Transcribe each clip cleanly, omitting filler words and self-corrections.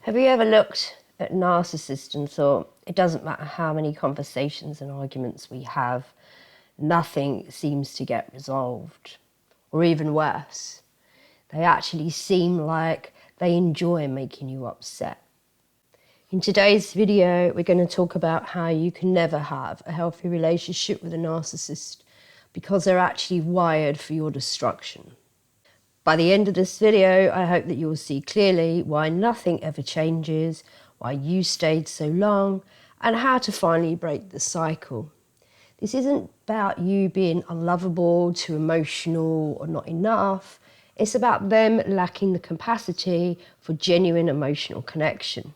Have you ever looked at narcissists and thought, it doesn't matter how many conversations and arguments we have, nothing seems to get resolved? Or even worse, they actually seem like they enjoy making you upset. In today's video, we're going to talk about how you can never have a healthy relationship with a narcissist because they're actually wired for your destruction. By the end of this video, I hope that you'll see clearly why nothing ever changes, why you stayed so long, and how to finally break the cycle. This isn't about you being unlovable, too emotional, or not enough. It's about them lacking the capacity for genuine emotional connection.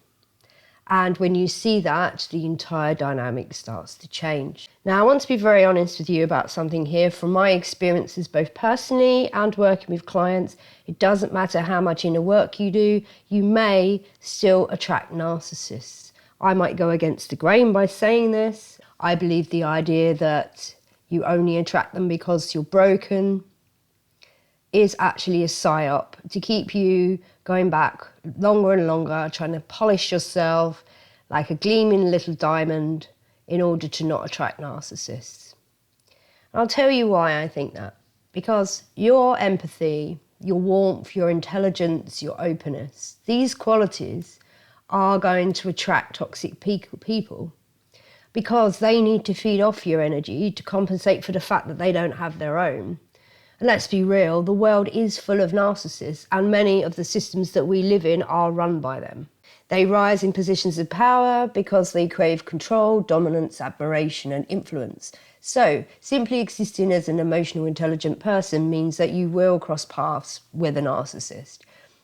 And when you see that, the entire dynamic starts to change. Now, I want to be very honest with you about something here. From my experiences, both personally and working with clients, it doesn't matter how much inner work you do, you may still attract narcissists. I might go against the grain by saying this. I believe the idea that you only attract them because you're broken is actually a psyop to keep you going back longer and longer, trying to polish yourself like a gleaming little diamond in order to not attract narcissists. And I'll tell you why I think that. Because your empathy, your warmth, your intelligence, your openness, these qualities are going to attract toxic people because they need to feed off your energy to compensate for the fact that they don't have their own. And let's be real, the world is full of narcissists, and many of the systems that we live in are run by them. They rise in positions of power because they crave control, dominance, admiration, and influence. So, simply existing as an emotional, intelligent person means that you will cross paths with a narcissist.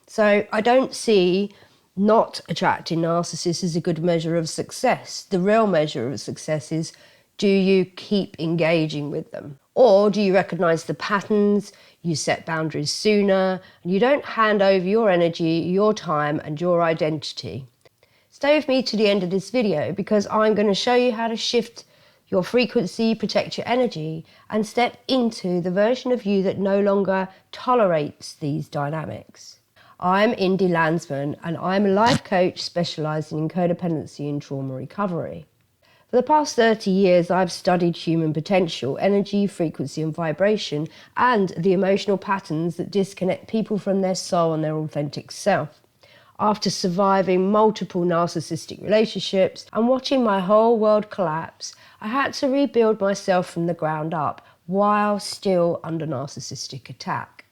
So, I don't see not attracting narcissists as a good measure of success. The real measure of success is, do you keep engaging with them? Or do you recognize the patterns, you set boundaries sooner, and you don't hand over your energy, your time, and your identity? Stay with me to the end of this video because I'm going to show you how to shift your frequency, protect your energy, and step into the version of you that no longer tolerates these dynamics. I'm Indy Landsman, and I'm a life coach specializing in codependency and trauma recovery. For the past 30 years, I've studied human potential, energy, frequency and vibration, and the emotional patterns that disconnect people from their soul and their authentic self. After surviving multiple narcissistic relationships and watching my whole world collapse, I had to rebuild myself from the ground up while still under narcissistic attack.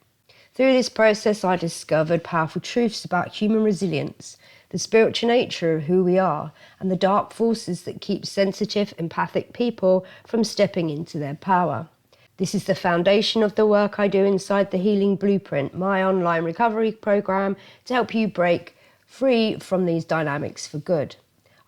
Through this process, I discovered powerful truths about human resilience, the spiritual nature of who we are, and the dark forces that keep sensitive, empathic people from stepping into their power. This is the foundation of the work I do inside the Healing Blueprint, my online recovery program to help you break free from these dynamics for good.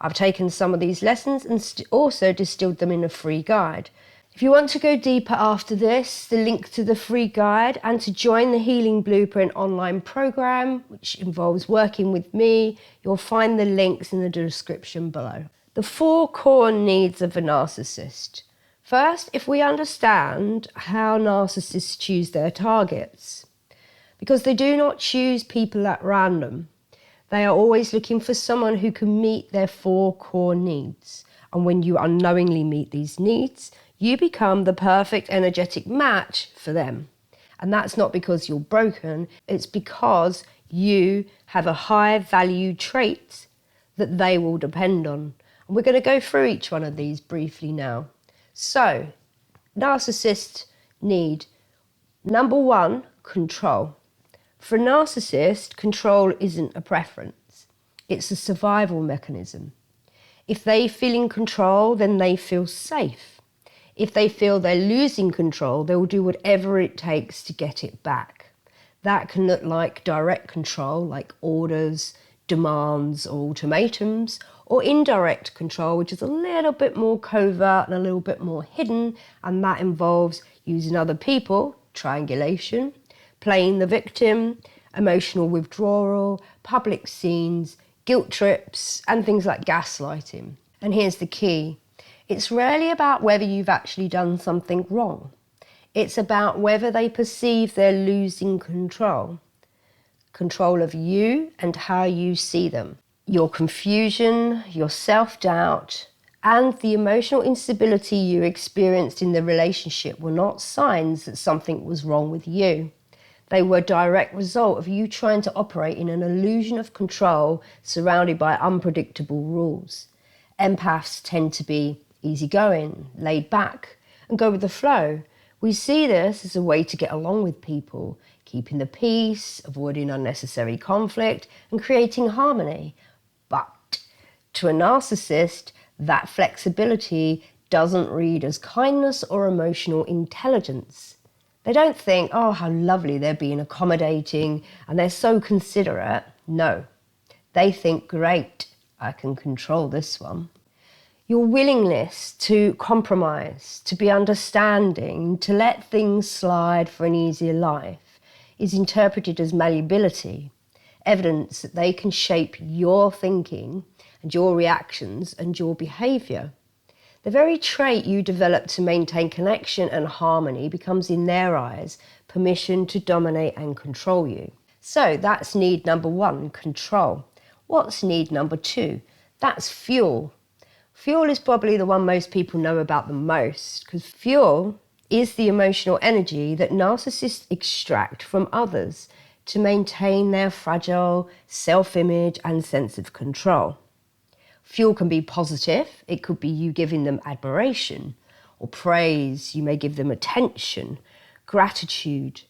I've taken some of these lessons and also distilled them in a free guide. If you want to go deeper after this, the link to the free guide and to join the Healing Blueprint online program, which involves working with me, you'll find the links in the description below. The 4 core needs of a narcissist. First, if we understand how narcissists choose their targets, because they do not choose people at random. They are always looking for someone who can meet their 4 core needs. And when you unknowingly meet these needs, you become the perfect energetic match for them. And that's not because you're broken, it's because you have a high value trait that they will depend on. And we're going to go through each one of these briefly now. So, narcissists need, number 1, control. For a narcissist, control isn't a preference, it's a survival mechanism. If they feel in control, then they feel safe. If they feel they're losing control, they will do whatever it takes to get it back. That can look like direct control, like orders, demands, or ultimatums, or indirect control, which is a little bit more covert and a little bit more hidden, and that involves using other people, triangulation, playing the victim, emotional withdrawal, public scenes, guilt trips, and things like gaslighting. And here's the key. It's rarely about whether you've actually done something wrong. It's about whether they perceive they're losing control. Control of you and how you see them. Your confusion, your self-doubt, and the emotional instability you experienced in the relationship were not signs that something was wrong with you. They were a direct result of you trying to operate in an illusion of control surrounded by unpredictable rules. Empaths tend to be easygoing, laid back, and go with the flow. We see this as a way to get along with people, keeping the peace, avoiding unnecessary conflict, and creating harmony. But to a narcissist, that flexibility doesn't read as kindness or emotional intelligence. They don't think, oh, how lovely they're being accommodating and they're so considerate. No, they think, great, I can control this one. Your willingness to compromise, to be understanding, to let things slide for an easier life is interpreted as malleability, evidence that they can shape your thinking and your reactions and your behaviour. The very trait you develop to maintain connection and harmony becomes, in their eyes, permission to dominate and control you. So that's need number 1, control. What's need number 2? That's fuel. Fuel is probably the one most people know about the most, because fuel is the emotional energy that narcissists extract from others to maintain their fragile self-image and sense of control. Fuel can be positive. It could be you giving them admiration or praise. You may give them attention, gratitude,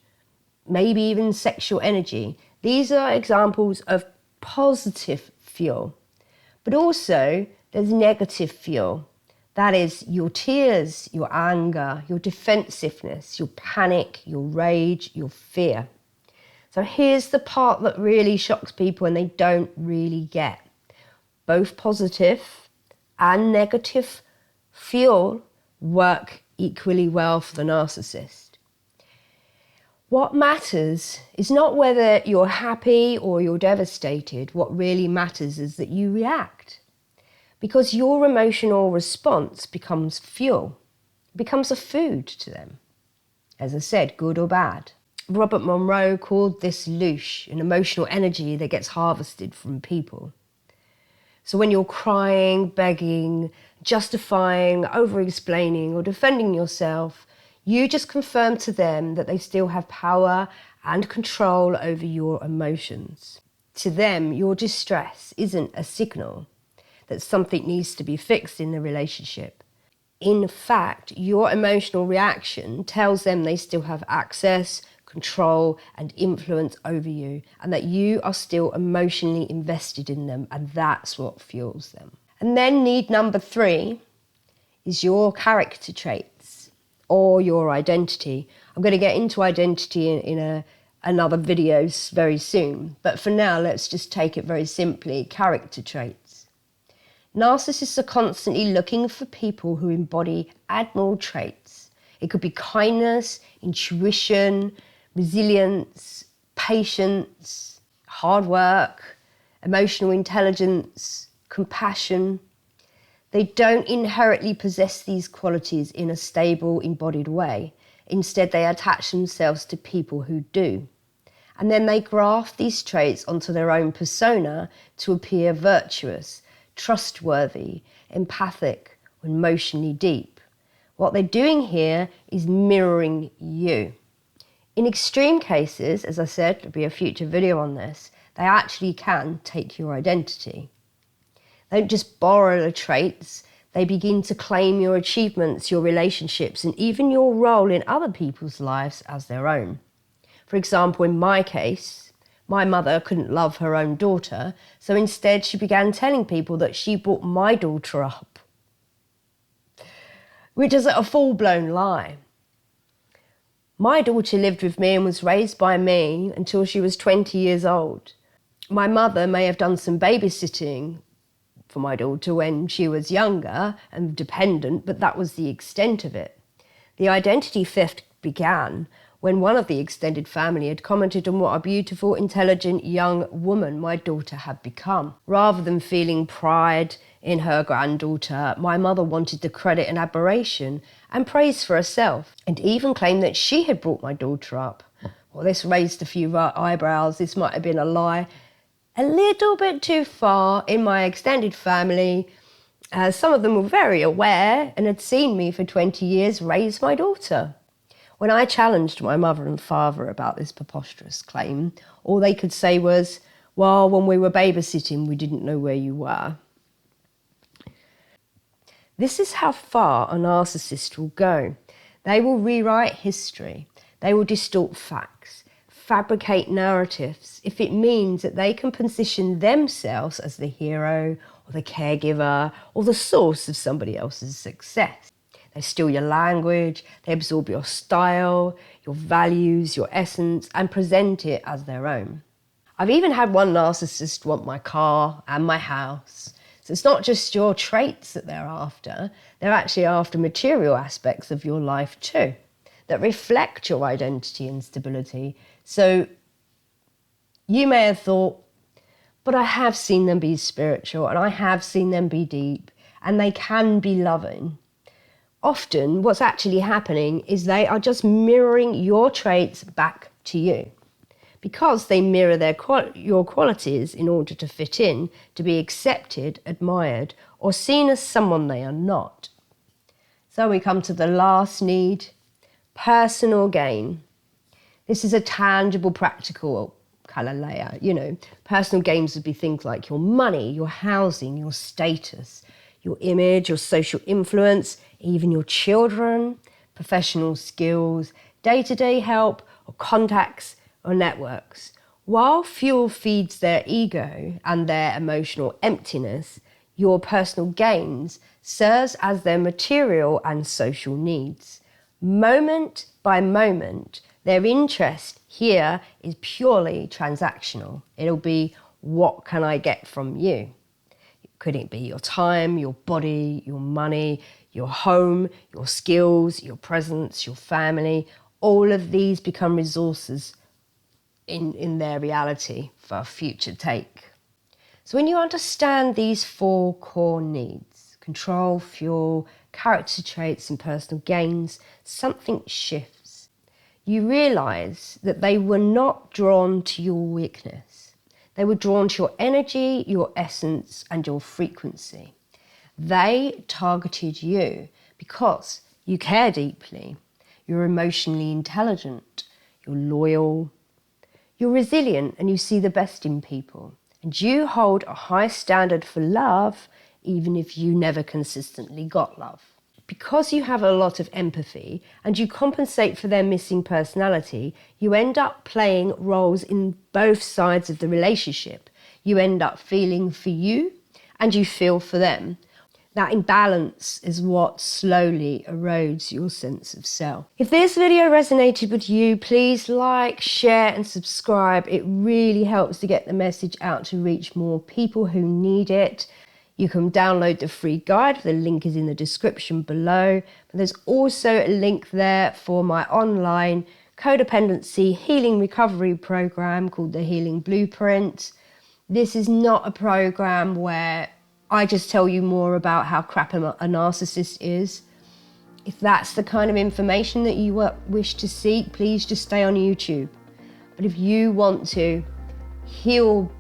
maybe even sexual energy. These are examples of positive fuel. But also there's negative fuel. That is your tears, your anger, your defensiveness, your panic, your rage, your fear. So here's the part that really shocks people and they don't really get. Both positive and negative fuel work equally well for the narcissist. What matters is not whether you're happy or you're devastated. What really matters is that you react, because your emotional response becomes fuel, becomes a food to them. As I said, good or bad. Robert Monroe called this loosh, an emotional energy that gets harvested from people. So when you're crying, begging, justifying, over-explaining or defending yourself, you just confirm to them that they still have power and control over your emotions. To them, your distress isn't a signal that something needs to be fixed in the relationship. In fact, your emotional reaction tells them they still have access, control and influence over you, and that you are still emotionally invested in them, and that's what fuels them. And then need number 3 is your character traits or your identity. I'm going to get into identity in another video very soon, but for now let's just take it very simply, character traits. Narcissists are constantly looking for people who embody admirable traits. It could be kindness, intuition, resilience, patience, hard work, emotional intelligence, compassion. They don't inherently possess these qualities in a stable, embodied way. Instead, they attach themselves to people who do. And then they graft these traits onto their own persona to appear virtuous, trustworthy, empathic, or emotionally deep. What they're doing here is mirroring you. In extreme cases, as I said, there'll be a future video on this, they actually can take your identity. They don't just borrow the traits, they begin to claim your achievements, your relationships, and even your role in other people's lives as their own. For example, in my case, my mother couldn't love her own daughter, so instead she began telling people that she brought my daughter up, which is a full-blown lie. My daughter lived with me and was raised by me until she was 20 years old. My mother may have done some babysitting for my daughter when she was younger and dependent, but that was the extent of it. The identity theft began when one of the extended family had commented on what a beautiful, intelligent young woman my daughter had become. Rather than feeling pride in her granddaughter, my mother wanted the credit and admiration and praise for herself, and even claimed that she had brought my daughter up. Well, this raised a few eyebrows. This might have been a lie. a little bit too far in my extended family. Some of them were very aware and had seen me for 20 years raise my daughter. When I challenged my mother and father about this preposterous claim, all they could say was, well, when we were babysitting, we didn't know where you were. This is how far a narcissist will go. They will rewrite history. They will distort facts, fabricate narratives, if it means that they can position themselves as the hero or the caregiver or the source of somebody else's success. They steal your language, they absorb your style, your values, your essence, and present it as their own. I've even had one narcissist want my car and my house. So it's not just your traits that they're actually after material aspects of your life too, that reflect your identity and stability. So you may have thought, but I have seen them be spiritual and I have seen them be deep and they can be loving. Often what's actually happening is they are just mirroring your traits back to you because they mirror your qualities in order to fit in, to be accepted, admired, or seen as someone they are not. So we come to the last need, personal gain. This is a tangible, practical kind of layer. Personal gains would be things like your money, your housing, your status, your image, your social influence, even your children, professional skills, day-to-day help, or contacts or networks. While fuel feeds their ego and their emotional emptiness, your personal gains serves as their material and social needs. Moment by moment, their interest here is purely transactional. It'll be, what can I get from you? Could it be your time, your body, your money, your home, your skills, your presence, your family? All of these become resources in their reality for a future take. So when you understand these 4 core needs, control, fuel, character traits and personal gains, something shifts. You realise that they were not drawn to your weakness. They were drawn to your energy, your essence, and your frequency. They targeted you because you care deeply, you're emotionally intelligent, you're loyal, you're resilient, and you see the best in people. And you hold a high standard for love, even if you never consistently got love. Because you have a lot of empathy and you compensate for their missing personality, you end up playing roles in both sides of the relationship. You end up feeling for you and you feel for them. That imbalance is what slowly erodes your sense of self. If this video resonated with you, please like, share and subscribe. It really helps to get the message out to reach more people who need it. You can download the free guide. The link is in the description below. But there's also a link there for my online codependency healing recovery program called the Healing Blueprint. This is not a program where I just tell you more about how crap a narcissist is. If that's the kind of information that you wish to seek, please just stay on YouTube. But if you want to heal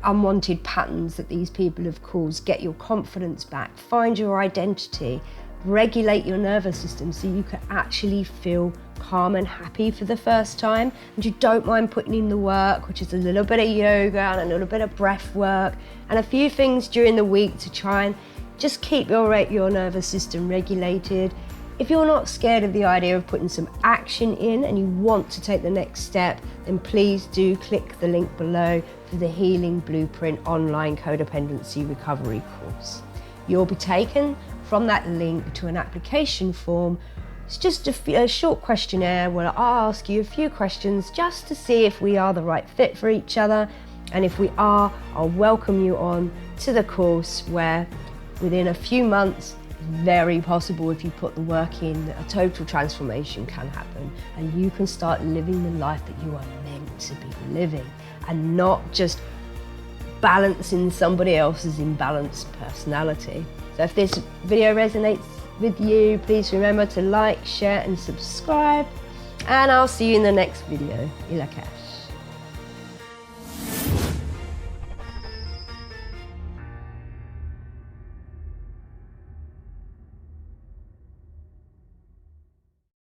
unwanted patterns that these people have caused, get your confidence back, find your identity, regulate your nervous system so you can actually feel calm and happy for the first time, and you don't mind putting in the work, which is a little bit of yoga and a little bit of breath work and a few things during the week to try and just keep your nervous system regulated. If you're not scared of the idea of putting some action in and you want to take the next step, then please do click the link below for the Healing Blueprint online codependency recovery course. You'll be taken from that link to an application form. It's just a short questionnaire where I'll ask you a few questions just to see if we are the right fit for each other. And if we are, I'll welcome you on to the course where within a few months, very possible if you put the work in, a total transformation can happen and you can start living the life that you are meant to be living and not just balancing somebody else's imbalanced personality. So if this video resonates with you, please remember to like, share and subscribe, and I'll see you in the next video. Ilakesh.